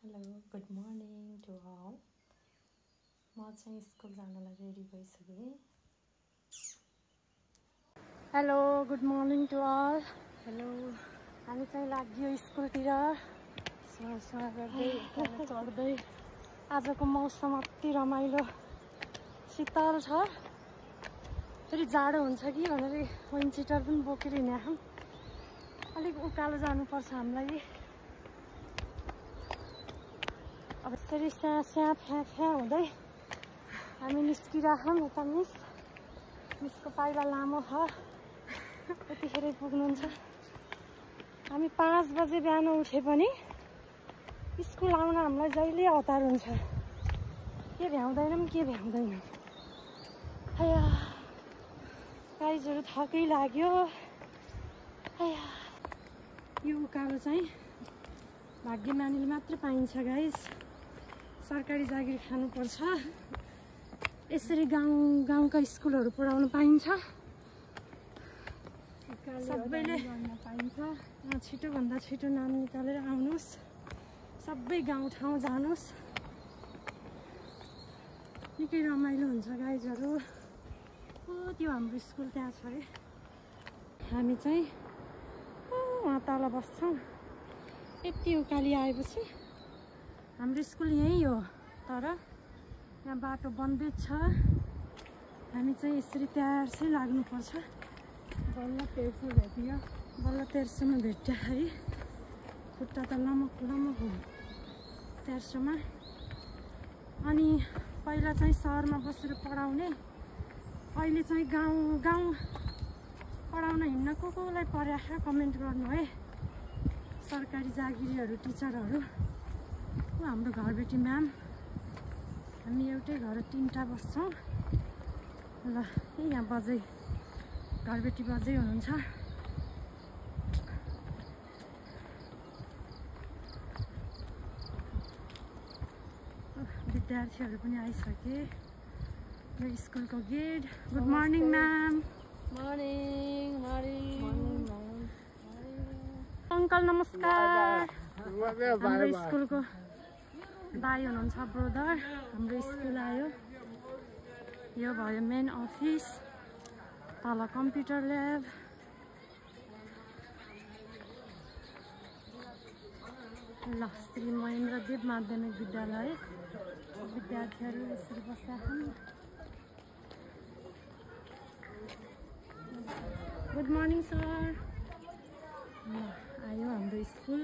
Hello good morning to all. म चाहिँ school जानलाई रेडी भइसकेँ। Hello good morning to all. Hello, हामी चाहिँ लाग्यो स्कुलतिर सर गर्दै चढ्दै। आजको मौसम अति रमाइलो शीतल छ। फेरि जाडो हुन्छ कि भनेर विन्ड चिटर पनि बोकेर हिँडेको। अलिक उकालो जानुपर्छ हामीलाई। अब यसरी स्या फ्या हुँदै हामी निस्किराखौँ। यता मिसको पाइला लामो छ, यतिखेरै पुग्नुहुन्छ। हामी 5 बजे बिहान उठे पनि स्कुल आउन हामीलाई जहिले हतार हुन्छ। के भ्याउँदैनौँ के भ्याउँदैनौँ। आया गाइजहरू थकै लाग्यो। आया यो उकालो चाहिँ भाग्यमानीले मात्र पाइन्छ गाइज। सरकारी जागिर खानुपर्छ। यसरी गाउँका स्कुलहरू पढाउन पाइन्छ। सबैले पाइन्छ। छिटोभन्दा छिटो नाम निकालेर आउनुहोस्। सबै गाउँठाउँ जानुहोस्। निकै रमाइलो हुन्छ गाइजहरू। त्यो हाम्रो स्कुल त्यहाँ छ अरे। हामी चाहिँ वहाँ तल बस्छौँ। यति उकाली आएपछि हाम्रो स्कुल यहीँ हो, तर यहाँ बाटो बन्दै छ। हामी चाहिँ यसरी त्यार्सै लाग्नुपर्छ। बल्ल 1300 भेट्यो। बल्ल 1300मा भेट्यो है। खुट्टा त लमक हो 1300मा। अनि पहिला चाहिँ सहरमा बसेर पढाउने, अहिले चाहिँ गाउँ पढाउन हिँड्न कोलाई पर्याख कमेन्ट गर्नु है। सरकारी जागिरीहरू टिचरहरू। हाम्रो घरबेटी म्याम। हामी एउटै घर 3टा बस्छौँ ल। यहाँ बजै घरबेटी बजै हुनुहुन्छ। विद्यार्थीहरू पनि आइसके। यो स्कुलको gate. Good morning ma'am. Morning uncle नमस्कार। हाम्रो स्कुलको दाइ हुनुहुन्छ ब्रदर। हाम्रो स्कुल आयो। यो भयो मेन अफिस। तल कम्प्युटर ल्याब। ल श्री महेन्द्रदेव माध्यमिक विद्यालय। विद्यार्थीहरू यसरी बसेका छन्। Good morning sir. आयो हाम्रो स्कुल।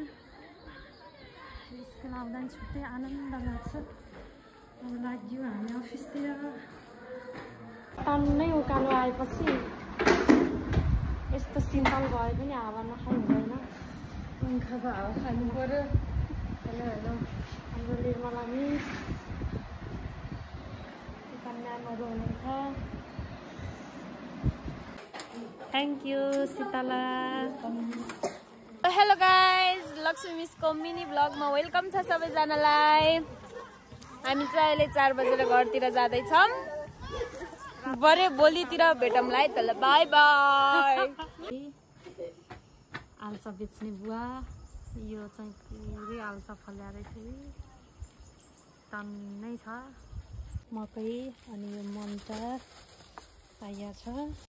स्कुल आउँदा नि छुट्टै आनन्द लाग्छ। अब लाग्यो हामी अफिसतिर। टन्नै उकालो आएपछि यस्तो शीतल भए पनि हावा नखाइ हुँदैन। पङ्खाको हावा खानु पर्यो। हेलो हाम्रो निर्मला मिस, यता म्यामहरू हुनुहुन्छ। Thank you Sheetala. Hello guys, Laxmi मिसको मिनी ब्लगमा वेलकम छ सबैजनालाई। हामी चाहिँ अहिले 4 बजेर घरतिर जाँदैछौँ। भरे भोलितिर भेटौँला है त। ल बाई बाई। आल्सा बेच्ने बुवा। यो चाहिँ पुरै आल्सा फल्याएर फेरि टन्नै छ। मकै अनि यो मन्टा तयार छ।